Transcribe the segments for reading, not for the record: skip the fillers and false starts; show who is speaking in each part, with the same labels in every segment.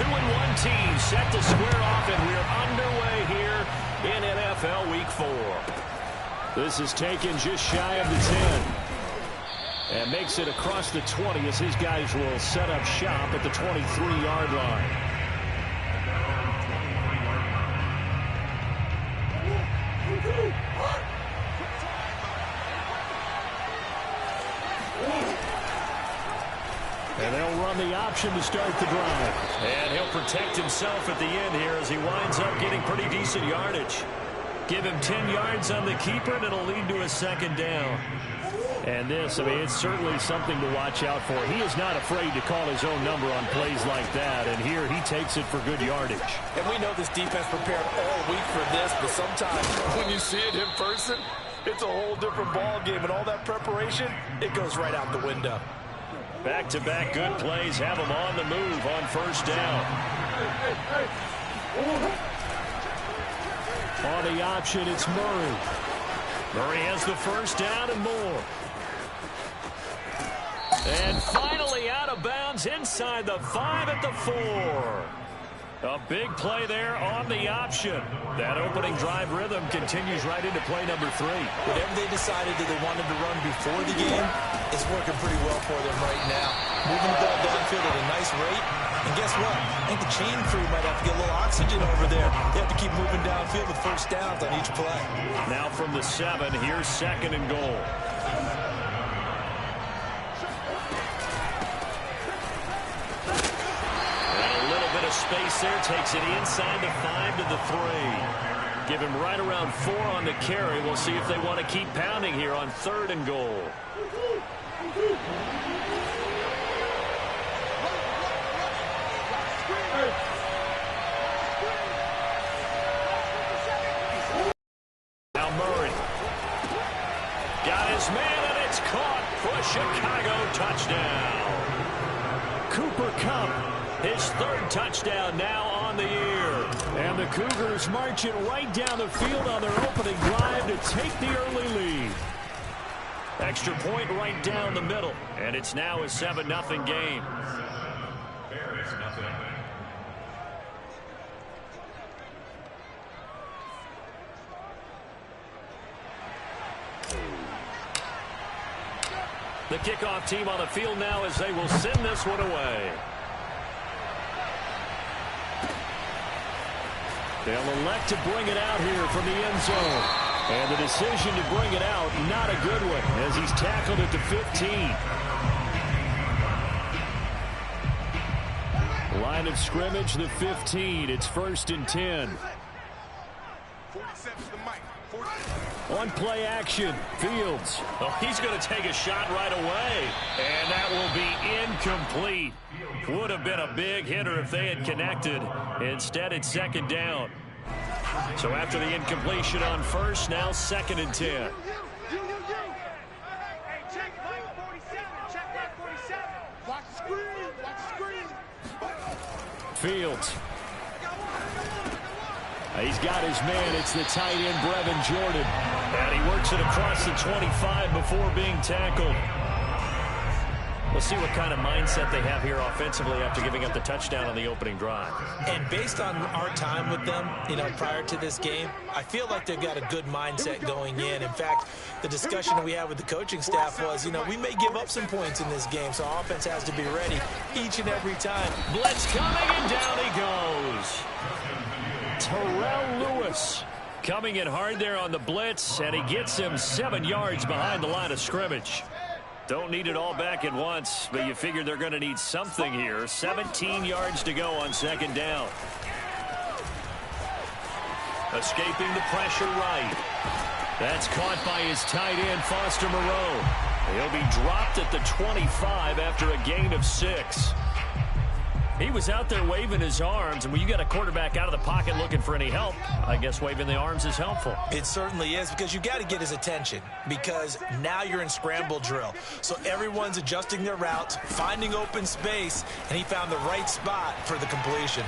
Speaker 1: 2-1 team set to square off, and we're underway here in NFL Week 4. This is taken just shy of the 10. And makes it across the 20 as his guys will set up shop at the 23-yard line. And they'll run the option to start the drive. And he'll protect himself at the end here as he winds up getting pretty decent yardage. Give him 10 yards on the keeper, and it'll lead to a second down. And this, I mean, it's certainly something to watch out for. He is not afraid to call his own number on plays like that, and here he takes it for good yardage.
Speaker 2: And we know this defense prepared all week for this, but sometimes when you see it in person, it's a whole different ball game, and all that preparation, it goes right out the window.
Speaker 1: Back-to-back good plays have him on the move on first down. On the option, it's Murray. Murray has the first down and more. And finally out of bounds inside the 5 at the 4. A big play there on the option. That opening drive rhythm continues right into play number 3.
Speaker 2: Whatever they decided that they wanted to run before the game, it's working pretty well for them right now. Moving the ball downfield at a nice rate. And guess what? I think the chain crew might have to get a little oxygen over there. They have to keep moving downfield with first downs on each play.
Speaker 1: Now from the 7, here's 2nd and goal. Space there, takes it inside the 5 to the 3. Give him right around 4 on the carry. We'll see if they want to keep pounding here on 3rd and goal. Now Murray. Got his man, and it's caught for a Chicago touchdown. Cooper Kupp. His 3rd touchdown now on the year. And the Cougars marching right down the field on their opening drive to take the early lead. Extra point right down the middle. And it's now a 7-0 game. The kickoff team on the field now as they will send this one away. They'll elect to bring it out here from the end zone. And the decision to bring it out, not a good one, as he's tackled at the 15. Line of scrimmage, the 15. It's 1st and 10. On play action, Fields. Oh, he's going to take a shot right away. And that will be incomplete. Would have been a big hitter if they had connected. Instead, it's 2nd down. So after the incompletion on 1st, now 2nd and 10. Fields. He's got his man. It's the tight end, Brevin Jordan. And he works it across the 25 before being tackled. We'll see what kind of mindset they have here offensively after giving up the touchdown on the opening drive.
Speaker 2: And based on our time with them, prior to this game, I feel like they've got a good mindset going in. In fact, the discussion that we had with the coaching staff was, we may give up some points in this game, so our offense has to be ready each and every time.
Speaker 1: Blitz coming, and down he goes. Terrell Lewis coming in hard there on the blitz, and he gets him 7 yards behind the line of scrimmage. Don't need it all back at once, but you figure they're going to need something here. 17 yards to go on 2nd down. Escaping the pressure right. That's caught by his tight end, Foster Moreau. He'll be dropped at the 25 after a gain of 6. He was out there waving his arms, and when you got a quarterback out of the pocket looking for any help, I guess waving the arms is helpful.
Speaker 2: It certainly is, because you got to get his attention, because now you're in scramble drill. So everyone's adjusting their routes, finding open space, and he found the right spot for the completion.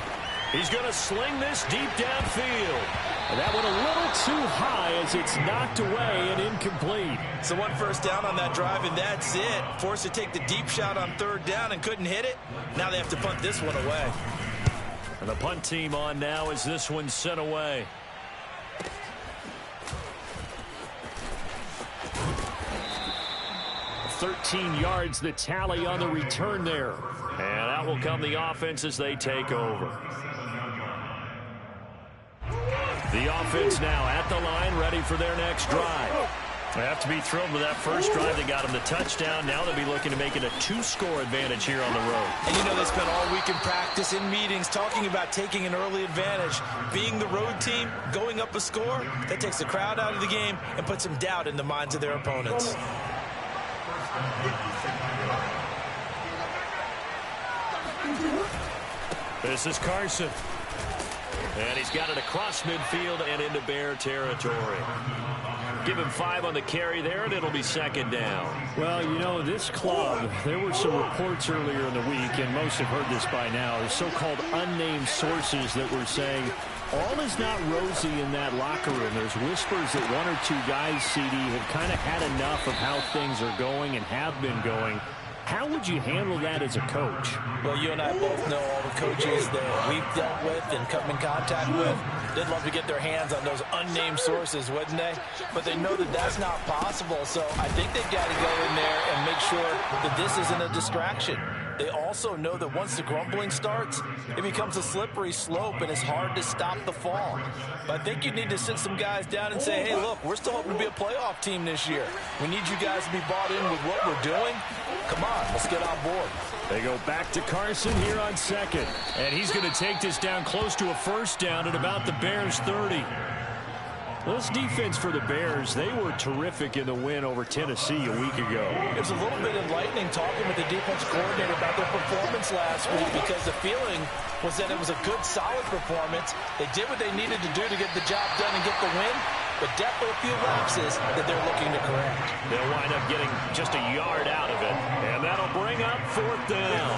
Speaker 1: He's going to sling this deep downfield. And that went a little too high as it's knocked away and incomplete.
Speaker 2: So 1 first down on that drive, and that's it. Forced to take the deep shot on 3rd down and couldn't hit it. Now they have to punt this one away.
Speaker 1: And the punt team on now as this one's sent away. "13 yards the tally on the return there. And out will come the offense as they take over. The offense now at the line, ready for their next drive. They have to be thrilled with that first drive. They got them the touchdown. Now they'll be looking to make it a 2-score advantage here on the road.
Speaker 2: And you know, they spent all week in practice, in meetings, talking about taking an early advantage. Being the road team, going up a score, that takes the crowd out of the game and puts some doubt in the minds of their opponents.
Speaker 1: This is Carson. And he's got it across midfield and into Bear territory. Give him 5 on the carry there, and it'll be second down. Well, you know, this club, there were some reports earlier in the week, and most have heard this by now, the so-called unnamed sources that were saying all is not rosy in that locker room. There's whispers that 1 or 2 guys, CD, have kind of had enough of how things are going and have been going. How would you handle that as a coach?
Speaker 2: Well, you and I both know all the coaches that we've dealt with and come in contact with. They'd love to get their hands on those unnamed sources, wouldn't they? But they know that that's not possible, so I think they've got to go in there and make sure that this isn't a distraction. They also know that once the grumbling starts, it becomes a slippery slope, and it's hard to stop the fall. But I think you need to sit some guys down and say, hey, look, we're still hoping to be a playoff team this year. We need you guys to be bought in with what we're doing. Come on, let's get on board.
Speaker 1: They go back to Carson here on second. And he's going to take this down close to a first down at about the Bears' 30. This defense for the Bears, they were terrific in the win over Tennessee a week ago.
Speaker 2: It was a little bit enlightening talking with the defense coordinator about their performance last week, because the feeling was that it was a good, solid performance. They did what they needed to do to get the job done and get the win, but definitely a few lapses that they're looking to correct. They'll
Speaker 1: wind up getting just a yard out of it, and that'll bring up 4th down.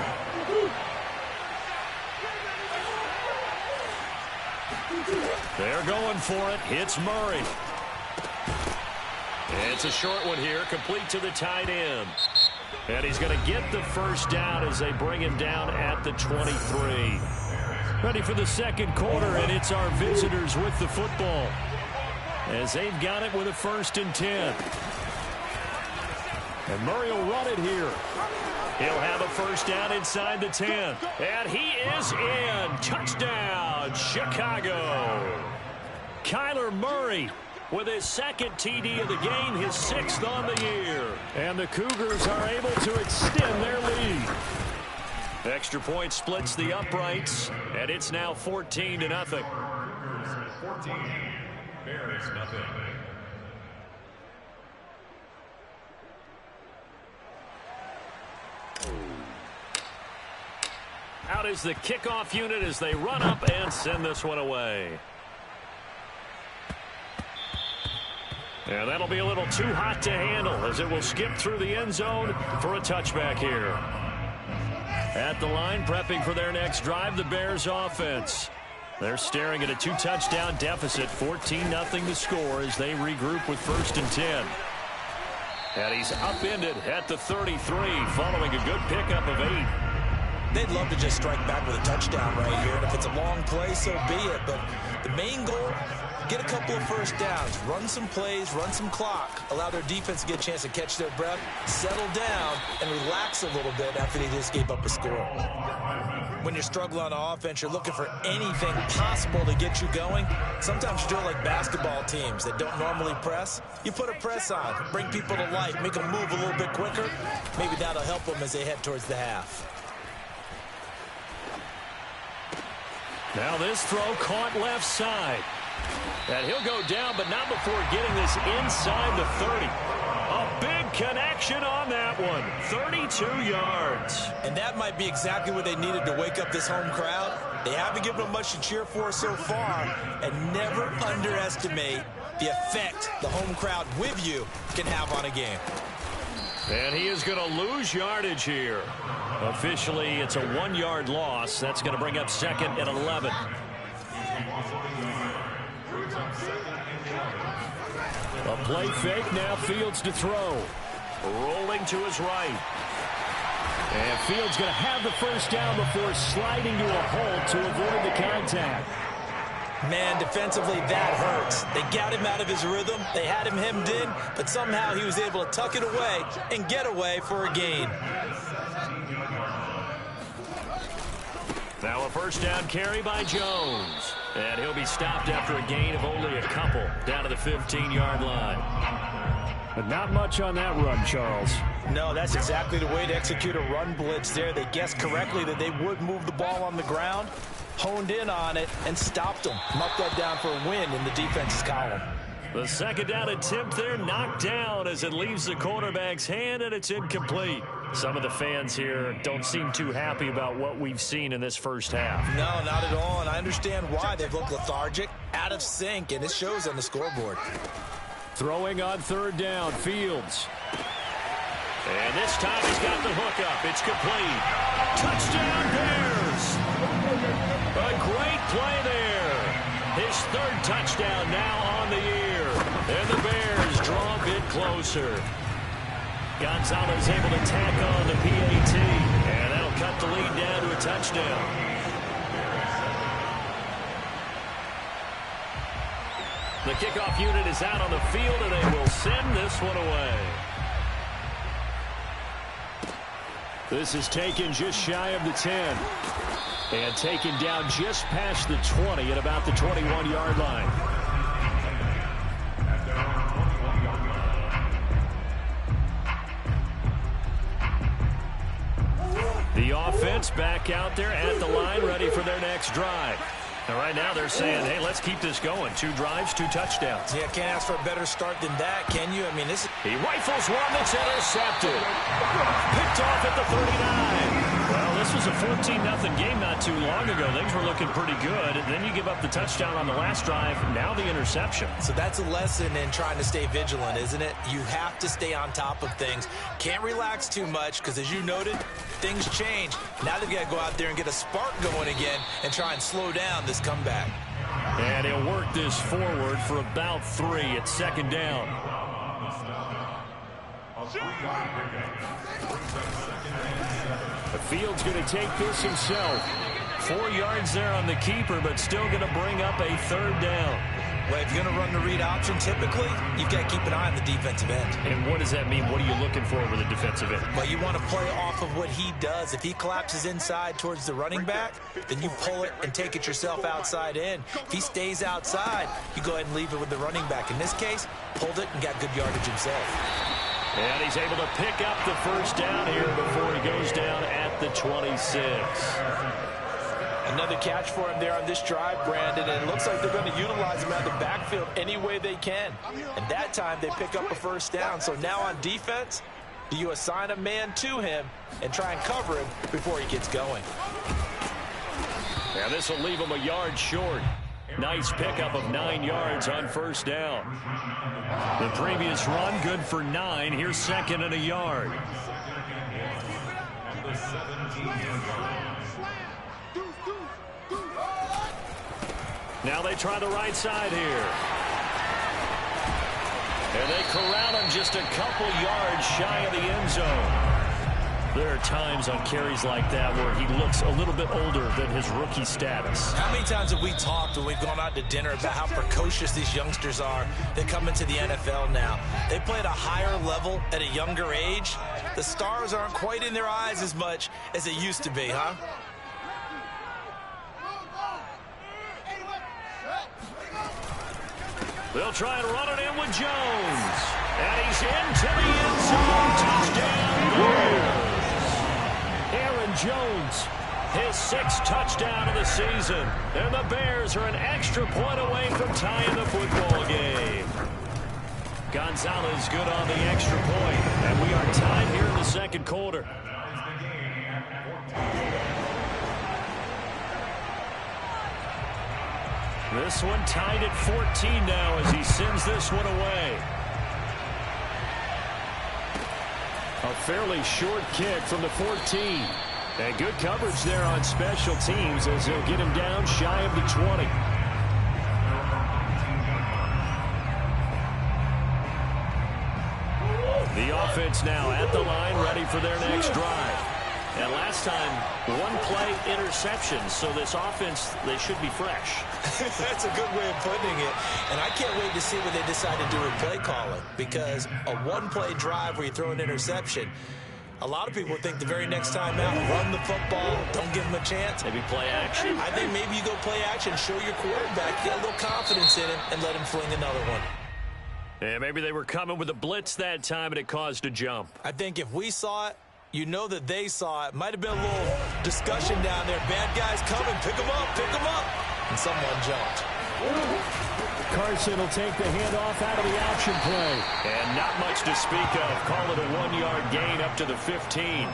Speaker 1: They're going for it. It's Murray. It's a short one here, complete to the tight end. And he's going to get the first down as they bring him down at the 23. Ready for the second quarter, and it's our visitors with the football, as they've got it with a 1st and 10. And Murray will run it here. He'll have a first down inside the 10. And he is in. Touchdown, Chicago. Kyler Murray with his 2nd TD of the game, his 6th on the year. And the Cougars are able to extend their lead. Extra point splits the uprights, and it's now 14-0. 14, Bears nothing. Out is the kickoff unit as they run up and send this one away. And that'll be a little too hot to handle, as it will skip through the end zone for a touchback here. At the line, prepping for their next drive, the Bears offense. They're staring at a 2-touchdown deficit, 14-0 to score as they regroup with 1st and 10. And he's upended at the 33 following a good pickup of 8.
Speaker 2: They'd love to just strike back with a touchdown right here, and if it's a long play, so be it. But the main goal, get a couple of first downs, run some plays, run some clock, allow their defense to get a chance to catch their breath, settle down, and relax a little bit after they just gave up a score. When you're struggling on offense, you're looking for anything possible to get you going. Sometimes you do it like basketball teams that don't normally press. You put a press on, bring people to life, make them move a little bit quicker. Maybe that'll help them as they head towards the half.
Speaker 1: Now this throw caught left side. And he'll go down, but not before getting this inside the 30. A big connection on that one. 32 yards.
Speaker 2: And that might be exactly what they needed to wake up this home crowd. They haven't given them much to cheer for so far. And never underestimate the effect the home crowd with you can have on a game.
Speaker 1: And he is going to lose yardage here. Officially, it's a 1-yard loss. That's going to bring up 2nd and 11. A play fake, now Fields to throw. Rolling to his right. And Fields going to have the first down before sliding to a halt to avoid the contact.
Speaker 2: Man, defensively, that hurts. They got him out of his rhythm. They had him hemmed in, but somehow he was able to tuck it away and get away for a gain.
Speaker 1: Now a first down carry by Jones. And he'll be stopped after a gain of only a couple down to the 15-yard line. But not much on that run, Charles.
Speaker 2: No, that's exactly the way to execute a run blitz there. They guessed correctly that they would move the ball on the ground, honed in on it, and stopped them. Knocked that down for a win in the defense's column.
Speaker 1: The second down attempt there knocked down as it leaves the quarterback's hand, and it's incomplete. Some of the fans here don't seem too happy about what we've seen in this first half.
Speaker 2: No, not at all, and I understand why. They've looked lethargic, out of sync, and it shows on the scoreboard.
Speaker 1: Throwing on third down, Fields. And this time he's got the hook up. It's complete. Touchdown, Bears! A great play there. His third touchdown now on the year. And the Bears draw a bit closer. Gonzalez able to tack on the PAT. And that'll cut the lead down to a touchdown. The kickoff unit is out on the field, and they will send this one away. This is taken just shy of the 10. And taken down just past the 20 at about the 21-yard line. The offense back out there at the line, ready for their next drive. And right now they're saying, hey, let's keep this going. 2 drives, 2 touchdowns.
Speaker 2: Yeah, can't ask for a better start than that, can you? I mean, this is...
Speaker 1: He rifles one that's intercepted. Picked off at the 39. Well, this was a 14-0 game not too long ago. Things were looking pretty good. And then you give up the touchdown on the last drive. Now the interception.
Speaker 2: So that's a lesson in trying to stay vigilant, isn't it? You have to stay on top of things. Can't relax too much because, as you noted, things change. Now they've got to go out there and get a spark going again and try and slow down this comeback.
Speaker 1: And he'll work this forward for about 3 at second down. The Field's going to take this himself. 4 yards there on the keeper, but still going to bring up a third down.
Speaker 2: Well, if you're going to run the read option, typically, you've got to keep an eye on the defensive end.
Speaker 1: And what does that mean? What are you looking for with a defensive end?
Speaker 2: Well, you want to play off of what he does. If he collapses inside towards the running back, then you pull it and take it yourself outside in. If he stays outside, you go ahead and leave it with the running back. In this case, pulled it and got good yardage himself.
Speaker 1: And he's able to pick up the first down here before he goes down at the 26.
Speaker 2: Another catch for him there on this drive, Brandon, and it looks like they're going to utilize him out of the backfield any way they can. And that time they pick up a first down. So now on defense, do you assign a man to him and try and cover him before he gets going?
Speaker 1: Now this will leave him a yard short. Nice pickup of 9 yards on first down. The previous run good for 9. Here's second and a yard. Now they try the right side here. And they corral him just a couple yards shy of the end zone. There are times on carries like that where he looks a little bit older than his rookie status.
Speaker 2: How many times have we talked when we've gone out to dinner about how precocious these youngsters are that come into the NFL now? They play at a higher level at a younger age. The stars aren't quite in their eyes as much as they used to be, huh?
Speaker 1: They'll try and run it in with Jones. And he's into the end zone. Touchdown, Bears. Aaron Jones, his 6th touchdown of the season. And the Bears are an extra point away from tying the football game. Gonzalez good on the extra point. And we are tied here in the second quarter. This one tied at 14 now as he sends this one away. A fairly short kick from the 14. And good coverage there on special teams as he'll get him down shy of the 20. The offense now at the line, ready for their next drive. And last time, one play interception. So this offense, they should be fresh.
Speaker 2: That's a good way of putting it. And I can't wait to see what they decide to do with play calling. Because a one-play drive where you throw an interception, a lot of people think the very next time out, run the football, don't give them a chance.
Speaker 1: Maybe play action.
Speaker 2: I think maybe you go play action, show your quarterback, get a little confidence in him, and let him fling another one.
Speaker 1: Yeah, maybe they were coming with a blitz that time, and it caused a jump.
Speaker 2: I think if we saw it, you know that they saw it. Might have been a little discussion down there. Bad guys coming. Pick them up. Pick them up. And someone jumped.
Speaker 3: Carson will take the handoff out of the option play.
Speaker 1: And not much to speak of. Call it a 1-yard gain up to the 15.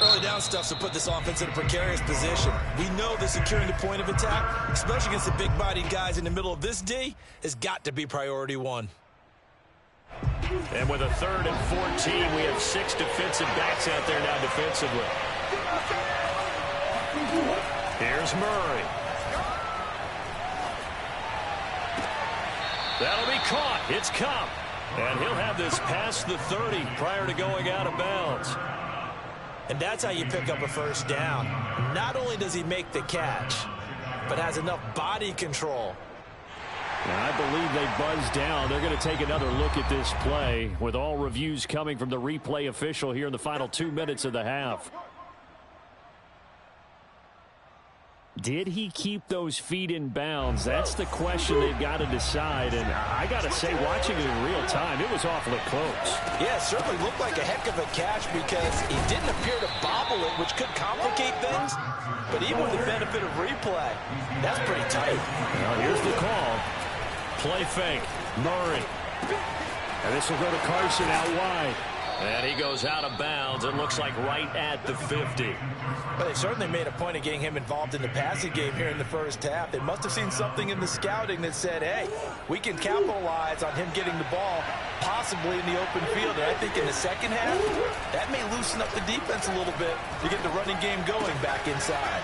Speaker 2: Early down stuff to put this offense in a precarious position. We know that securing the point of attack, especially against the big-bodied guys in the middle of this D, has got to be priority one.
Speaker 1: And with a 3rd and 14, we have 6 defensive backs out there now defensively. Here's Murray. That'll be caught. It's Cup. And he'll have this past the 30 prior to going out of bounds.
Speaker 2: And that's how you pick up a first down. Not only does he make the catch, but has enough body control.
Speaker 3: Now, I believe they buzzed down. They're going to take another look at this play with all reviews coming from the replay official here in the final 2 minutes of the half. Did he keep those feet in bounds? That's the question they've got to decide. And I got to say, watching it in real time, it was awfully close.
Speaker 2: Yeah, it certainly looked like a heck of a catch because he didn't appear to bobble it, which could complicate things. But even with the benefit of replay, that's pretty tight.
Speaker 3: Well, here's the call. Play fake. Murray. And this will go to Carson out wide.
Speaker 1: And he goes out of bounds. It looks like right at the 50.
Speaker 2: Well, they certainly made a point of getting him involved in the passing game here in the first half. They must have seen something in the scouting that said, hey, we can capitalize on him getting the ball possibly in the open field. And I think in the second half, that may loosen up the defense a little bit to get the running game going back inside.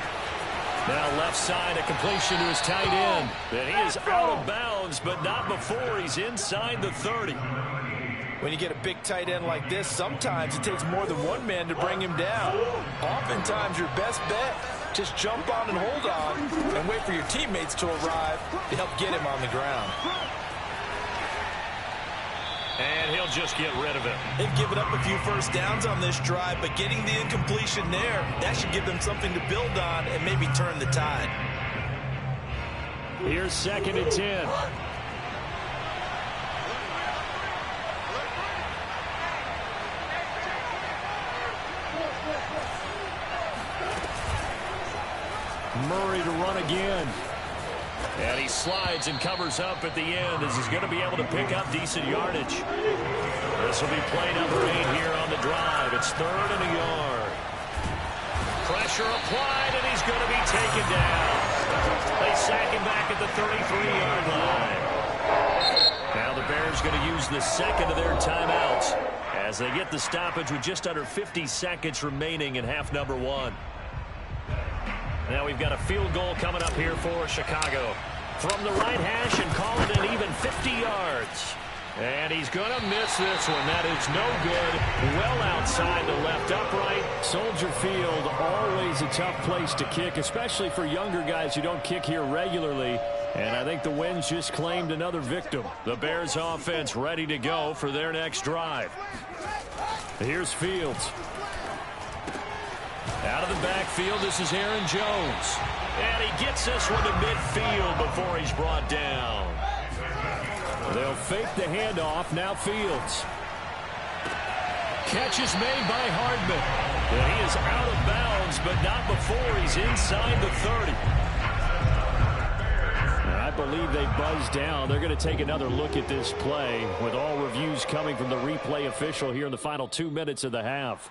Speaker 1: Now left side, a completion to his tight end. And he is out of bounds, but not before he's inside the 30.
Speaker 2: When you get a big tight end like this, sometimes it takes more than one man to bring him down. Oftentimes, your best bet, just jump on and hold on and wait for your teammates to arrive to help get him on the ground.
Speaker 1: And he'll just get rid of it.
Speaker 2: They've given up a few first downs on this drive, but getting the incompletion there, that should give them something to build on and maybe turn the tide.
Speaker 3: Here's 2nd and 10. Murray to run again.
Speaker 1: And he slides and covers up at the end as he's going to be able to pick up decent yardage. This will be play number 8 here on the drive. It's 3rd and a yard. Pressure applied, and he's going to be taken down. They sack him back at the 33-yard line. Now the Bears going to use the second of their timeouts as they get the stoppage with just under 50 seconds remaining in half number 1. Now we've got a field goal coming up here for Chicago. From the right hash and call it an even 50 yards. And he's going to miss this one. That is no good. Well outside the left upright.
Speaker 3: Soldier Field, always a tough place to kick, especially for younger guys who don't kick here regularly. And I think the Winds just claimed another victim. The Bears offense ready to go for their next drive. Here's Fields. Out of the backfield, this is Aaron Jones. And he gets this one to midfield before he's brought down. They'll fake the handoff. Now Fields. Catch is made by Hardman. And he is out of bounds, but not before he's inside the 30. I believe they buzzed down. They're going to take another look at this play with all reviews coming from the replay official here in the final 2 minutes of the half.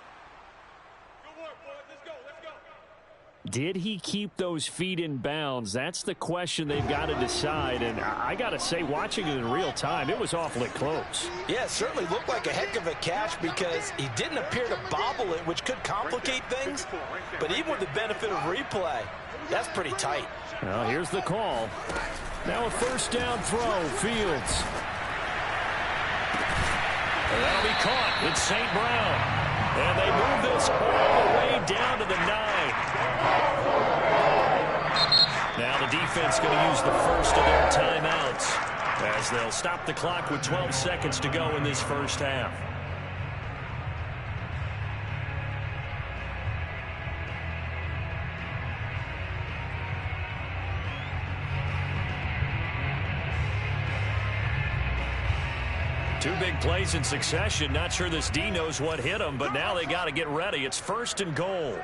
Speaker 3: Did he keep those feet in bounds? That's the question they've got to decide. And I got to say, watching it in real time, it was awfully close.
Speaker 2: Yeah, it certainly looked like a heck of a catch because he didn't appear to bobble it, which could complicate things. But even with the benefit of replay, that's pretty tight.
Speaker 3: Well, here's the call. Now a first down throw, Fields.
Speaker 1: And that'll be caught. It's St. Brown.
Speaker 3: And they move this all the way down to the 9. Now the defense going to use the first of their timeouts as they'll stop the clock with 12 seconds to go in this first half. Two big plays in succession. Not sure this D knows what hit him, but now they got to get ready. It's first and goal.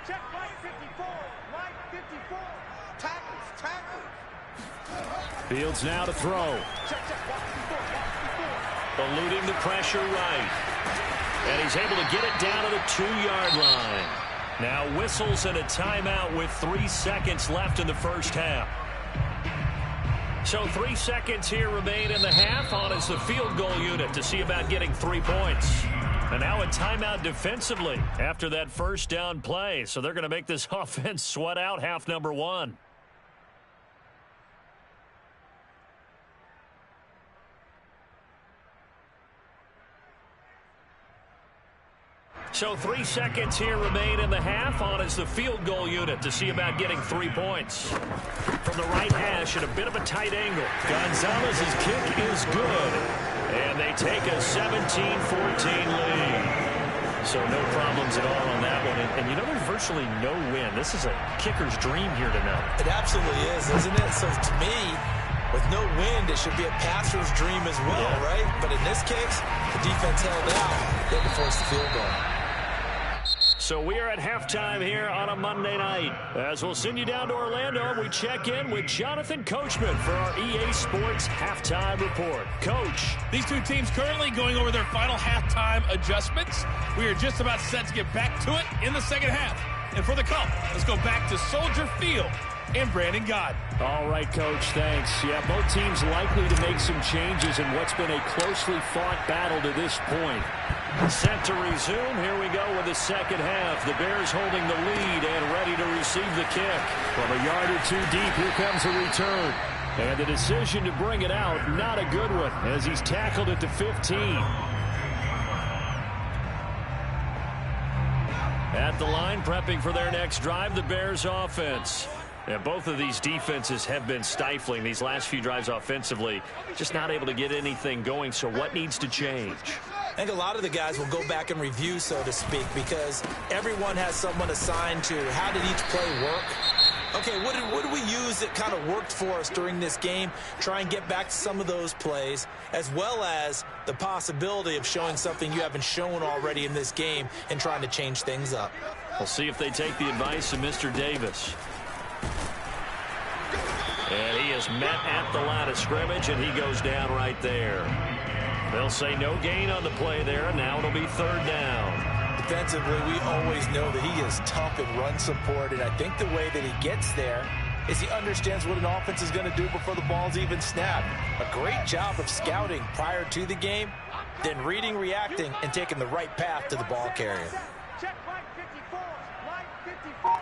Speaker 4: Check right 54. Right 54. Tackles.
Speaker 3: Fields now to throw. Eluding the pressure right. And he's able to get it down to the 2-yard line. Now whistles and a timeout with 3 seconds left in the first half. So 3 seconds here remain in the half. On is the field goal unit to see about getting 3 points. And now a timeout defensively after that first down play. So they're going to make this offense sweat out half number 1. So 3 seconds here remain in the half. On is the field goal unit to see about getting 3 points. From the right hash at a bit of a tight angle. Gonzalez's kick is good. And they take a 17-14 lead. So no problems at all on that one. And you know, there's virtually no win. This is a kicker's dream here tonight.
Speaker 2: It absolutely is, isn't it? So to me, with no wind, it should be a passer's dream as well, right? But in this case, the defense held out. They had to force the field goal.
Speaker 3: So we are at halftime here on a Monday night. As we'll send you down to Orlando, we check in with Jonathan Coachman for our EA Sports Halftime Report. Coach.
Speaker 5: These two teams currently going over their final halftime adjustments. We are just about set to get back to it in the second half. And for the call, let's go back to Soldier Field and Brandon God.
Speaker 3: All right, Coach, thanks. Yeah, both teams likely to make some changes in what's been a closely fought battle to this point. Set to resume. Here we go with the second half. The Bears holding the lead and ready to receive the kick. From a yard or 2 deep, here comes a return. And the decision to bring it out, not a good one, as he's tackled it to 15. At the line, prepping for their next drive, the Bears offense. And both of these defenses have been stifling these last few drives offensively. Just not able to get anything going, so what needs to change?
Speaker 2: I think a lot of the guys will go back and review, so to speak, because everyone has someone assigned to how did each play work. Okay, what did we use that kind of worked for us during this game? Try and get back to some of those plays, as well as the possibility of showing something you haven't shown already in this game and trying to change things up.
Speaker 3: We'll see if they take the advice of Mr. Davis. And he is met at the line of scrimmage, and he goes down right there. They'll say no gain on the play there, and now it'll be third down.
Speaker 2: Defensively, we always know that he is tough in run support, and I think the way that he gets there is he understands what an offense is going to do before the ball's even snapped. A great job of scouting prior to the game, then reading, reacting, and taking the right path to the ball carrier.
Speaker 4: Check right 54. Right 54.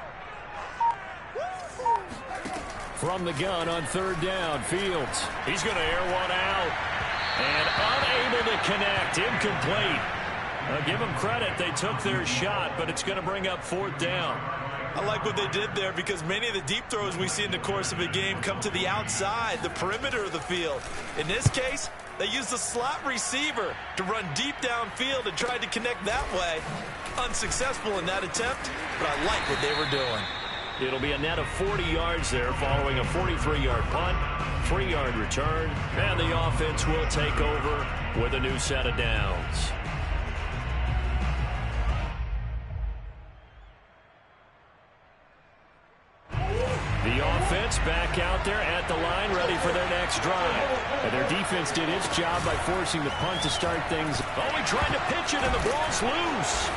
Speaker 3: From the gun on third down, Fields. He's going to air one out. And unable to connect. Incomplete. Give them credit. They took their shot, but it's going to bring up fourth down.
Speaker 2: I like what they did there because many of the deep throws we see in the course of a game come to the outside, the perimeter of the field. In this case, they used the slot receiver to run deep downfield and tried to connect that way. Unsuccessful in that attempt, but I like what they were doing.
Speaker 3: It'll be a net of 40 yards there following a 43-yard punt, 3-yard return, and the offense will take over with a new set of downs. The offense back out there at the line, ready for their next drive. And their defense did its job by forcing the punt to start things. Oh, he tried to pitch it, and the ball's loose.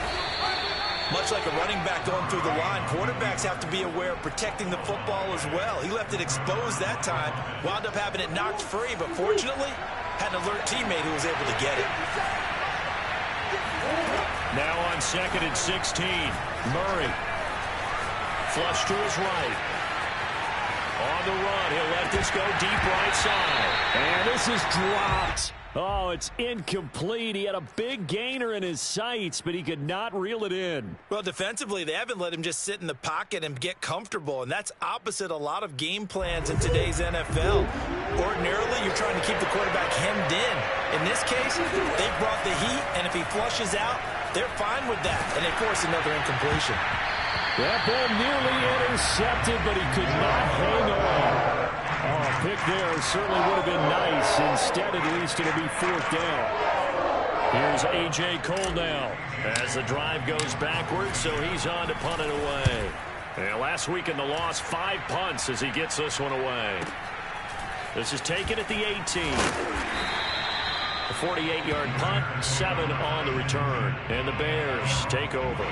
Speaker 2: Much like a running back going through the line, quarterbacks have to be aware of protecting the football as well. He left it exposed that time, wound up having it knocked free, but fortunately, had an alert teammate who was able to get it.
Speaker 3: Now on 2nd and 16, Murray. Flush to his right. On the run, he'll let this go deep right side. And this is dropped. Oh, it's incomplete. He had a big gainer in his sights, but he could not reel it in.
Speaker 2: Well, defensively, they haven't let him just sit in the pocket and get comfortable, and that's opposite a lot of game plans in today's NFL. Ordinarily, you're trying to keep the quarterback hemmed in. In this case, they brought the heat, and if he flushes out, they're fine with that, and they force another incompletion.
Speaker 3: That ball nearly intercepted, but he could not hang on. Oh, a pick there certainly would have been nice. Instead, at least it'll be 4th down. Here's A.J. Cole now as the drive goes backwards, so he's on to punt it away. And last week in the loss, 5 punts as he gets this one away. This is taken at the 18. A 48-yard punt, 7 on the return. And the Bears take over.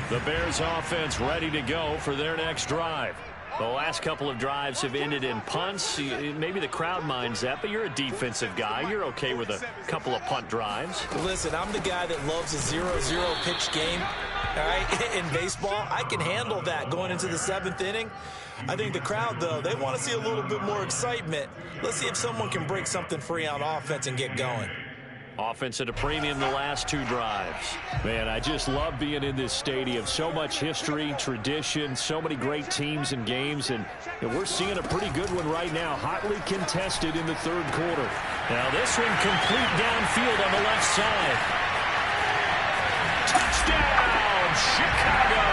Speaker 3: The Bears offense ready to go for their next drive. The last couple of drives have ended in punts. Maybe the crowd minds that, but you're a defensive guy. You're okay with a couple of punt drives.
Speaker 2: Listen, I'm the guy that loves a 0-0 pitch game. All right, in baseball, I can handle that going into the 7th inning. I think the crowd, though, they want to see a little bit more excitement. Let's see if someone can break something free on offense and get going.
Speaker 3: Offense at a premium the last 2 drives. Man, I just love being in this stadium. So much history, tradition, so many great teams and games, and we're seeing a pretty good one right now, hotly contested in the 3rd quarter. Now this one complete downfield on the left side. Touchdown, Chicago!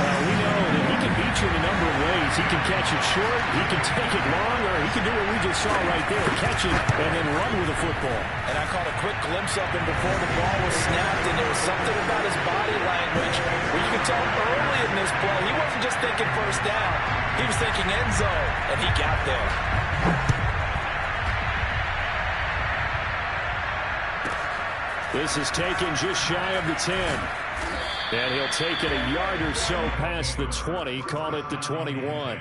Speaker 3: Well, we know that he can beat you in a number of ways. He can catch it short, he can take it long, or he can do what we just saw right there, catch it and then run with the football.
Speaker 2: And I caught a quick glimpse of him before the ball was snapped, and there was something about his body language where you could tell early in this play he wasn't just thinking first down, he was thinking end zone, and he got there.
Speaker 3: This is taken just shy of the 10. And he'll take it a yard or so past the 20, call it the 21.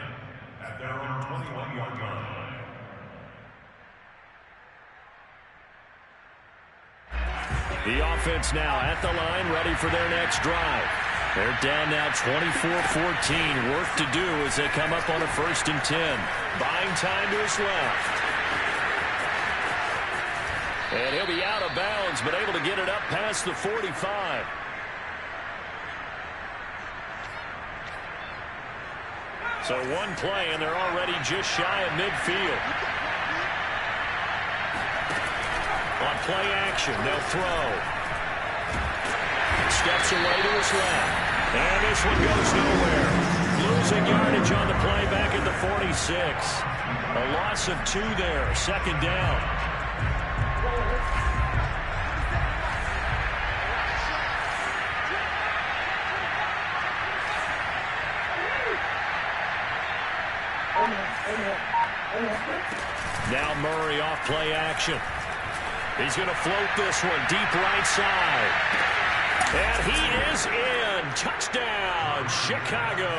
Speaker 3: The offense now at the line, ready for their next drive. They're down now 24-14. Work to do as they come up on a 1st and 10. Buying time to his left. And he'll be out of bounds, but able to get it up past the 45. So one play, and they're already just shy of midfield. On play action, they'll throw. Steps away to his left. And this one goes nowhere. Losing yardage on the play back at the 46. A loss of 2 there, 2nd down. Now Murray off play action. He's going to float this one deep right side. And he is in. Touchdown, Chicago.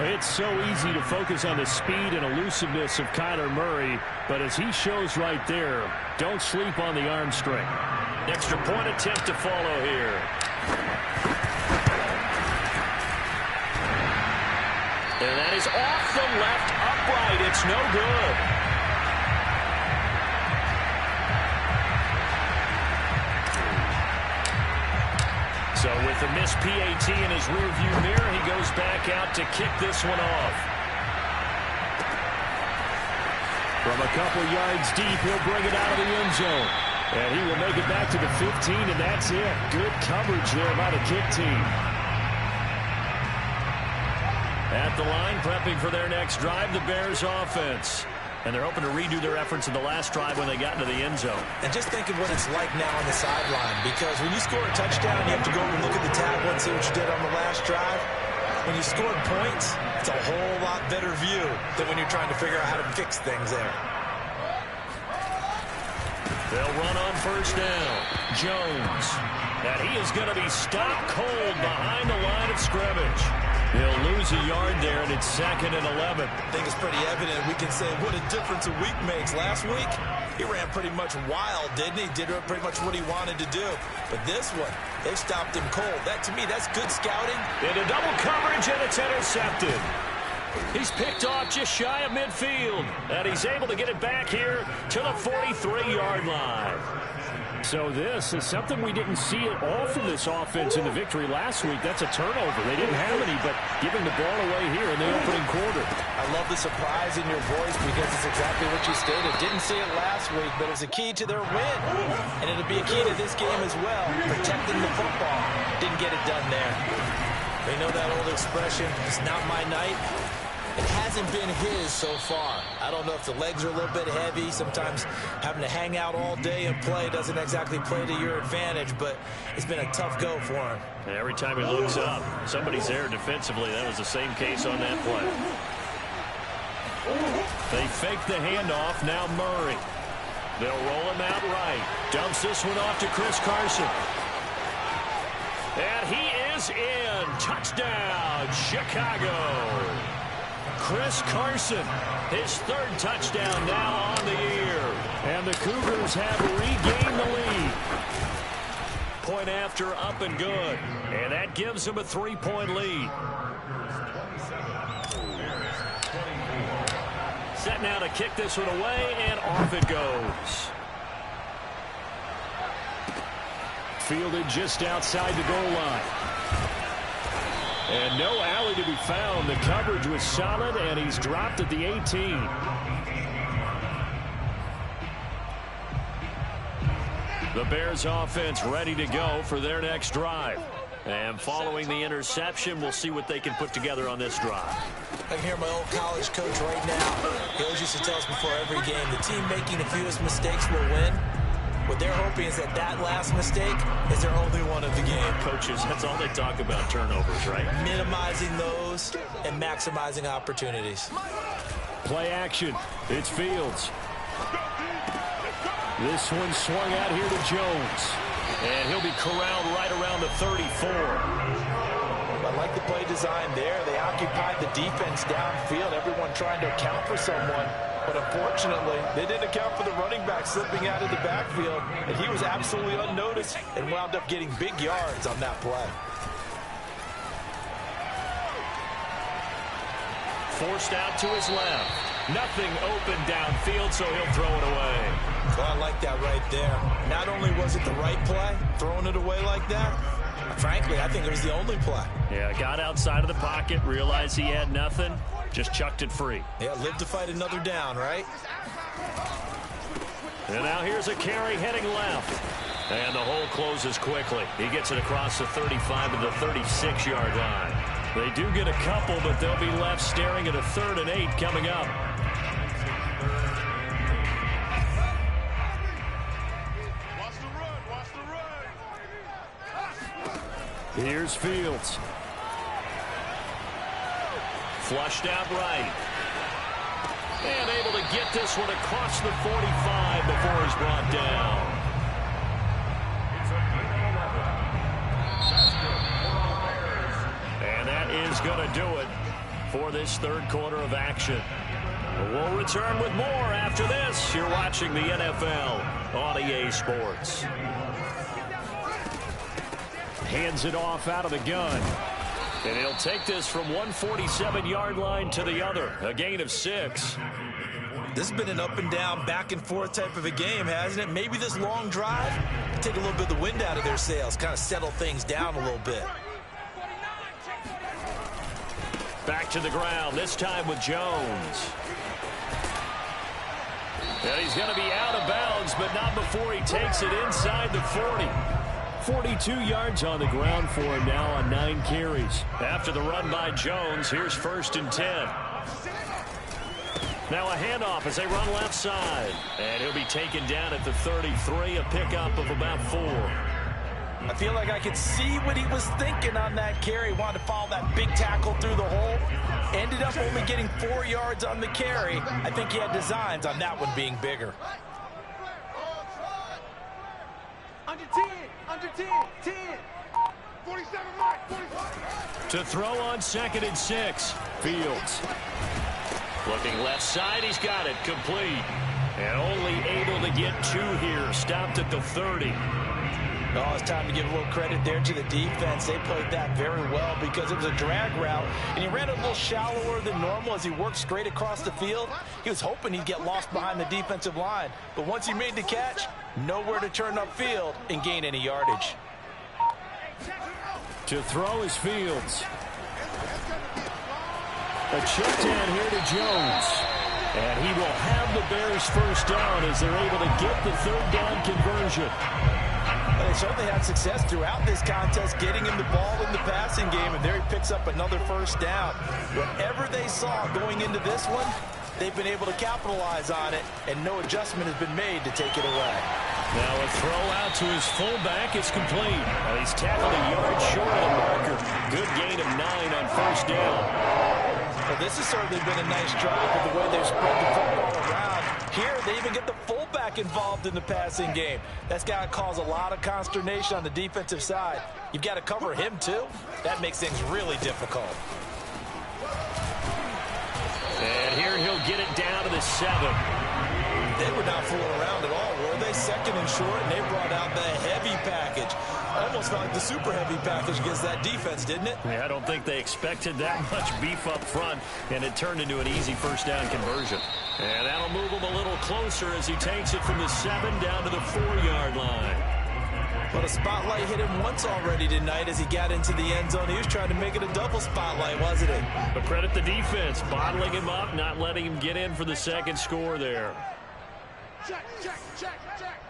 Speaker 3: It's so easy to focus on the speed and elusiveness of Kyler Murray, but as he shows right there, don't sleep on the arm strength. Extra point attempt to follow here. And that is off the left upright. It's no good. So with the missed PAT in his rearview mirror, he goes back out to kick this one off. From a couple yards deep, he'll bring it out of the end zone. And he will make it back to the 15, and that's it. Good coverage there by the kick team. At the line, prepping for their next drive, the Bears offense. And they're hoping to redo their efforts in the last drive when they got into the end zone.
Speaker 2: And just think of what it's like now on the sideline, because when you score a touchdown, you have to go over and look at the tablet and see what you did on the last drive. When you scored points, it's a whole lot better view than when you're trying to figure out how to fix things there.
Speaker 3: They'll run on 1st down. Jones. And he is going to be stopped cold behind the line of scrimmage. He'll lose a yard there, and it's 2nd and 11.
Speaker 2: I think it's pretty evident. We can say what a difference a week makes. Last week, he ran pretty much wild, didn't he? Did pretty much what he wanted to do. But this one, they stopped him cold. That, to me, that's good scouting.
Speaker 3: Into double coverage, and it's intercepted.
Speaker 1: He's picked off just shy of midfield, and he's able to get it back here to the 43-yard line.
Speaker 3: So this is something we didn't see at all from this offense in the victory last week. That's a turnover. They didn't have any, but giving the ball away here in the opening quarter.
Speaker 2: I love the surprise in your voice because it's exactly what you stated. Didn't see it last week, but it was a key to their win. And it'll be a key to this game as well, protecting the football. Didn't get it done there. They know that old expression, it's not my night. It hasn't been his so far. I don't know if the legs are a little bit heavy. Sometimes having to hang out all day and play doesn't exactly play to your advantage, but it's been a tough go for him.
Speaker 1: And every time he looks up, somebody's there defensively. That was the same case on that play. They fake the handoff. Now Murray. They'll roll him out right. Dumps this one off to Chris Carson. And he is in. Touchdown, Chicago. Chris Carson, his third touchdown now on the year.
Speaker 3: And the Cougars have regained the lead.
Speaker 1: Point after, up and good. And that gives them a 3-point lead. Set now to kick this one away, and off it goes.
Speaker 3: Fielded just outside the goal line. And no alley to be found. The coverage was solid, and he's dropped at the 18. The Bears offense ready to go for their next drive. And following the interception, we'll see what they can put together on this drive.
Speaker 2: I can hear my old college coach right now. He always used to tell us before every game, the team making the fewest mistakes will win. What they're hoping is that last mistake is their only one of the game.
Speaker 1: Coaches, that's all they talk about, turnovers, right?
Speaker 2: Minimizing those and maximizing opportunities.
Speaker 3: Play action. It's Fields. This one swung out here to Jones.
Speaker 1: And he'll be corralled right around the 34.
Speaker 2: I like the play design there. They occupied the defense downfield, everyone trying to account for someone. But unfortunately, they didn't account for the running back slipping out of the backfield, and he was absolutely unnoticed and wound up getting big yards on that play.
Speaker 1: Forced out to his left. Nothing open downfield, so he'll throw it away.
Speaker 2: Well, I like that right there. Not only was it the right play, throwing it away like that, frankly, I think it was the only play.
Speaker 1: Yeah, got outside of the pocket, realized he had nothing, just chucked it free.
Speaker 2: Yeah, live to fight another down, right?
Speaker 1: And now here's a carry heading left. And the hole closes quickly. He gets it across the 35 to the 36-yard line. They do get a couple, but they'll be left staring at a 3rd and 8 coming up.
Speaker 3: Here's Fields.
Speaker 1: Flushed out right. And able to get this one across the 45 before he's brought down. And that is going to do it for this third quarter of action. We'll return with more after this. You're watching the NFL on EA Sports.
Speaker 3: Hands it off out of the gun.
Speaker 1: And he'll take this from 147-yard line to the other. A gain of 6.
Speaker 2: This has been an up and down, back and forth type of a game, hasn't it? Maybe this long drive take a little bit of the wind out of their sails, kind of settle things down a little bit.
Speaker 1: Back to the ground, this time with Jones. And he's going to be out of bounds, but not before he takes it inside the 40.
Speaker 3: 42 yards on the ground for him now on 9 carries.
Speaker 1: After the run by Jones, here's 1st and 10. Now a handoff as they run left side. And he'll be taken down at the 33, a pickup of about 4.
Speaker 2: I feel like I could see what he was thinking on that carry. Wanted to follow that big tackle through the hole. Ended up only getting 4 yards on the carry. I think he had designs on that one being bigger.
Speaker 4: Under 10, under 10, 10. 47, Mike, 45.
Speaker 1: To throw on 2nd and 6. Fields. Looking left side, he's got it complete. And only able to get 2 here. Stopped at the 30.
Speaker 2: Oh, it's time to give a little credit there to the defense. They played that very well because it was a drag route, and he ran a little shallower than normal as he worked straight across the field. He was hoping he'd get lost behind the defensive line, but once he made the catch, nowhere to turn upfield and gain any yardage.
Speaker 3: To throw is Fields. A check down here to Jones. And he will have the Bears first down as they're able to get the third down conversion.
Speaker 2: Well, they certainly had success throughout this contest getting him the ball in the passing game, and there he picks up another first down. Whatever they saw going into this one, they've been able to capitalize on it, and no adjustment has been made to take it away.
Speaker 3: Now a throw out to his fullback is complete. And he's tackled a yard short of the marker. Good gain of 9 on first down.
Speaker 2: Well, this has certainly been a nice drive with the way they've spread the football around. Here, they even get the fullback involved in the passing game. That's got to cause a lot of consternation on the defensive side. You've got to cover him, too. That makes things really difficult.
Speaker 3: And here he'll get it down to the 7.
Speaker 2: They were not fooling around at all, were they? Second and short, and they brought out the heavy package. Almost felt like the super heavy package against that defense, didn't it?
Speaker 3: Yeah, I don't think they expected that much beef up front, and it turned into an easy first down conversion. And that'll move him a little closer as he takes it from the 7 down to the 4-yard line.
Speaker 2: Well, a spotlight hit him once already tonight as he got into the end zone. He was trying to make it a double spotlight, wasn't it?
Speaker 3: But credit the defense, bottling him up, not letting him get in for the second score there.
Speaker 4: Check, check, check, check.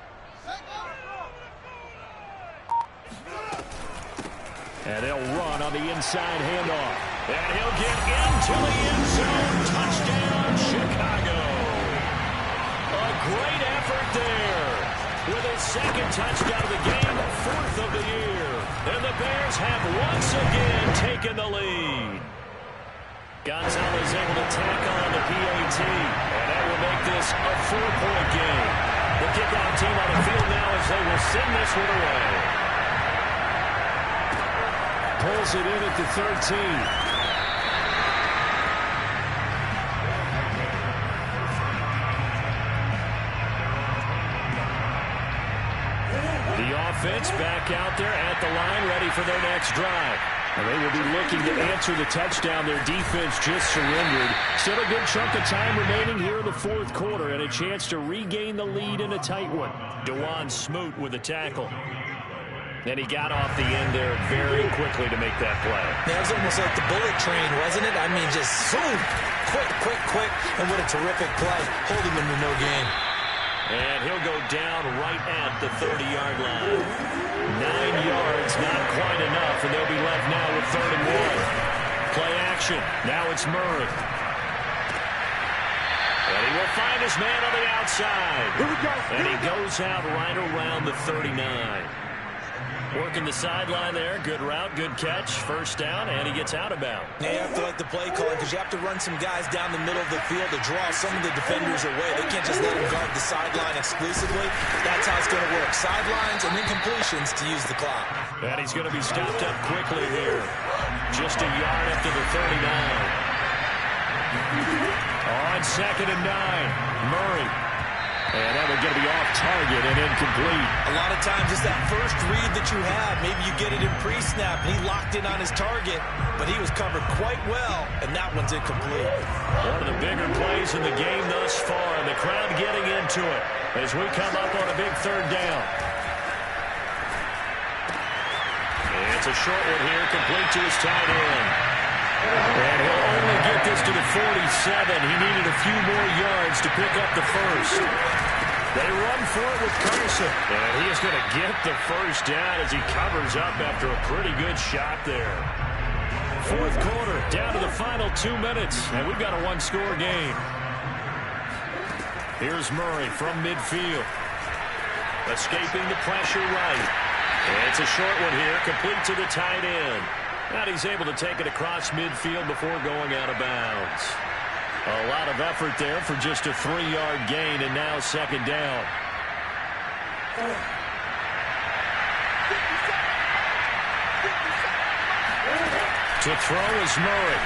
Speaker 3: And they'll run on the inside handoff. And he'll get into the end zone. Touchdown, Chicago. A great effort there. With his second touchdown of the game, 4th of the year. And the Bears have once again taken the lead. Gonzalez able to tack on the PAT. And that will make this a 4-point game. The kickoff team on the field now as they will send this one away. Pulls it in at the 13. The offense back out there at the line, ready for their next drive. And they will be looking to answer the touchdown their defense just surrendered. Still a good chunk of time remaining here in the 4th quarter and a chance to regain the lead in a tight one. DeJuan Smoot with a tackle. And he got off the end there very quickly to make that play.
Speaker 2: That was almost like the bullet train, wasn't it? I mean, just zoom, quick, and what a terrific play, holding them to no gain.
Speaker 3: And he'll go down right at the 30-yard line. 9 yards, not quite enough, and they'll be left now with 3rd and 1. Play action. Now it's Murray. And he will find his man on the outside.
Speaker 4: Here we go.
Speaker 3: And he goes out right around the 39. Working the sideline there. Good route, good catch. First down, and he gets out of bounds.
Speaker 2: Yeah, you have to like the play calling because you have to run some guys down the middle of the field to draw some of the defenders away. They can't just let them guard the sideline exclusively. That's how it's going to work. Sidelines and then completions to use the clock.
Speaker 3: And he's going to be stopped up quickly here. Just a yard after the 39. On 2nd and 9, Murray. And that will get to be off target and incomplete.
Speaker 2: A lot of times it's that first read that you have. Maybe you get it in pre-snap, and he locked in on his target, but he was covered quite well, and that one's incomplete.
Speaker 3: One of the bigger plays in the game thus far, and the crowd getting into it as we come up on a big 3rd down. It's a short one here, complete to his tight end. And he'll only get this to the 47. He needed a few more yards to pick up the first. They run for it with Carson. And he is going to get the first down as he covers up after a pretty good shot there. 4th quarter, down to the final 2 minutes. And we've got a 1-score game. Here's Murray from midfield. Escaping the pressure right. And it's a short one here, complete to the tight end. And he's able to take it across midfield before going out of bounds. A lot of effort there for just a 3-yard gain, and now 2nd down. To throw is Murray.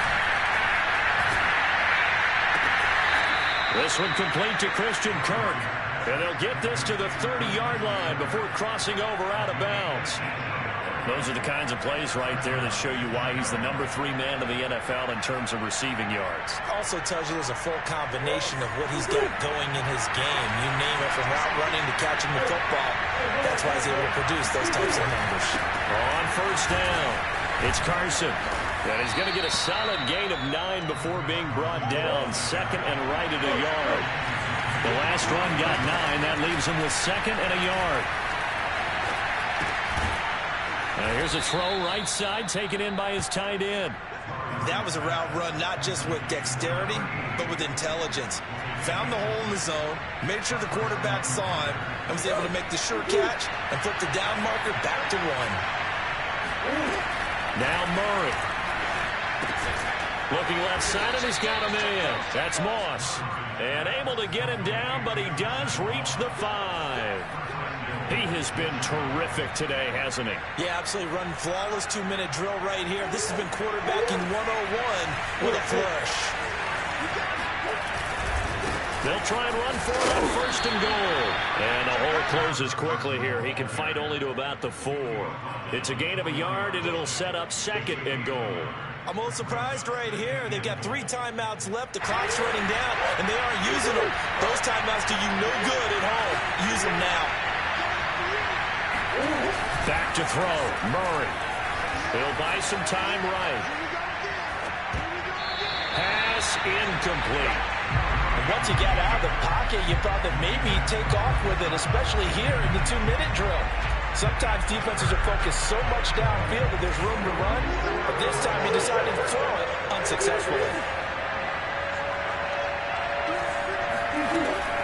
Speaker 3: This one complete to Christian Kirk. And they'll get this to the 30-yard line before crossing over out of bounds. Those are the kinds of plays right there that show you why he's the number 3 man of the NFL in terms of receiving yards.
Speaker 2: Also tells you there's a full combination of what he's got going in his game. You name it, from route running to catching the football. That's why he's able to produce those types of numbers.
Speaker 3: On first down, it's Carson. And he's going to get a solid gain of 9 before being brought down. Second and right at a yard. The last run got 9. That leaves him with second and a yard. Now here's a throw right side, taken in by his tight end.
Speaker 2: That was a route run not just with dexterity, but with intelligence. Found the hole in the zone, made sure the quarterback saw him, and was able to make the sure catch and flip the down marker back to 1.
Speaker 3: Now Murray. Looking left side, and he's got him in. That's Moss. And able to get him down, but he does reach the 5. He has been terrific today, hasn't he?
Speaker 2: Yeah, absolutely. Running flawless 2-minute drill right here. This has been quarterbacking 101 with a flourish.
Speaker 3: They'll try and run for it on first and goal. And the hole closes quickly here. He can fight only to about the 4. It's a gain of a yard, and it'll set up second and goal.
Speaker 2: I'm a little surprised right here. They've got 3 timeouts left. The clock's running down, and they aren't using them. Those timeouts do you no good at home. Use them now.
Speaker 3: Back to throw. Murray. He'll buy some time right. Pass incomplete.
Speaker 2: And once you got out of the pocket, you thought that maybe he'd take off with it, especially here in the 2-minute drill. Sometimes defenses are focused so much downfield that there's room to run, but this time he decided to throw it unsuccessfully.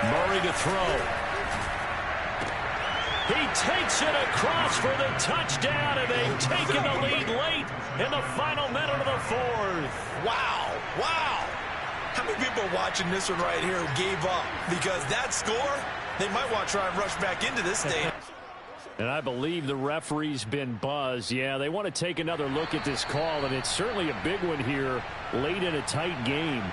Speaker 3: Murray to throw. He takes it across for the touchdown, and they've taken the lead late in the final minute of the 4th.
Speaker 2: Wow, wow. How many people are watching this one right here who gave up? Because that score, they might want to try and rush back into this thing.
Speaker 3: And I believe the referee's been buzzed. Yeah, they want to take another look at this call, and it's certainly a big one here late in a tight game.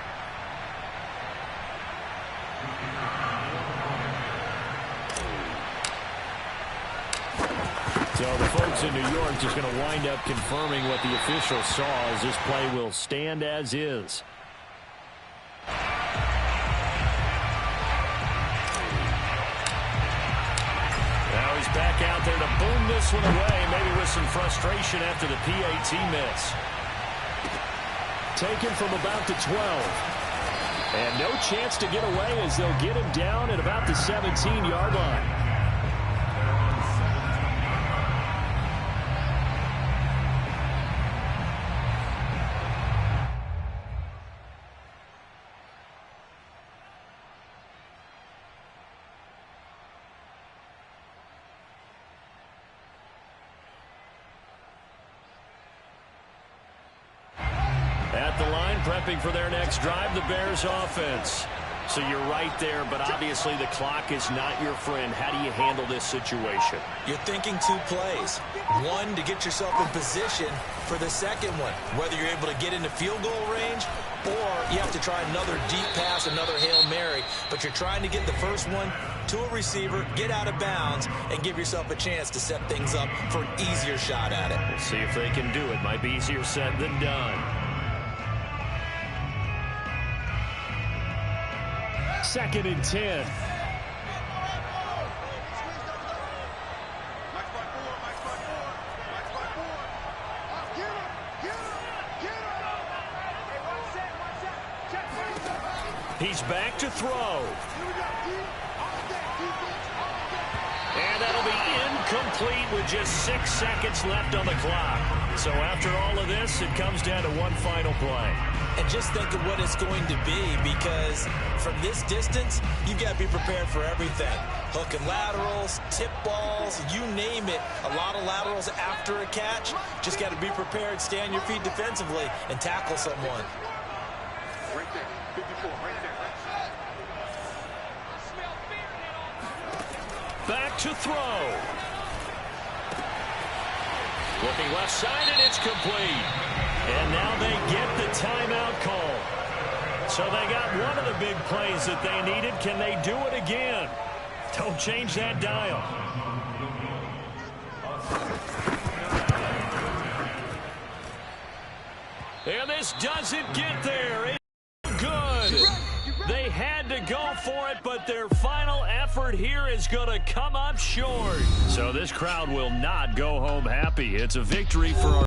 Speaker 3: So the folks in New York just going to wind up confirming what the officials saw, as this play will stand as is. Now he's back out there to boom this one away, maybe with some frustration after the PAT miss. Taken from about the 12. And no chance to get away as they'll get him down at about the 17-yard line. At the line, prepping for their next drive, the Bears offense. So you're right there, but obviously the clock is not your friend. How do you handle this situation?
Speaker 2: You're thinking 2 plays. One, to get yourself in position for the second one, whether you're able to get into field goal range or you have to try another deep pass, another Hail Mary. But you're trying to get the first one to a receiver, get out of bounds, and give yourself a chance to set things up for an easier shot at it.
Speaker 3: We'll see if they can do it. Might be easier said than done. Second and 10. He's back to throw. And that'll be incomplete with just 6 seconds left on the clock. So after all of this, it comes down to one final play.
Speaker 2: And just think of what it's going to be, because from this distance, you've got to be prepared for everything. Hook and laterals, tip balls, you name it. A lot of laterals after a catch. Just got to be prepared, stay on your feet defensively, and tackle someone.
Speaker 4: Right there, 54, right there.
Speaker 3: Back to throw. Looking left side, and it's complete. And now they get the timeout call. So they got one of the big plays that they needed. Can they do it again?
Speaker 1: Don't change that dial. And this doesn't get there. It's good. They had to go for it, but their final effort here is going to come up short. So this crowd will not go home happy. It's a victory for our...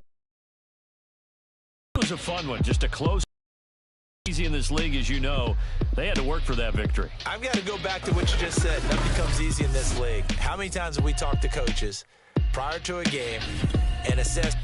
Speaker 1: It was a fun one, just a close. Easy in this league, as you know. They had to work for that victory.
Speaker 2: I've got to go back to what you just said. Nothing comes easy in this league. How many times have we talked to coaches prior to a game and assessed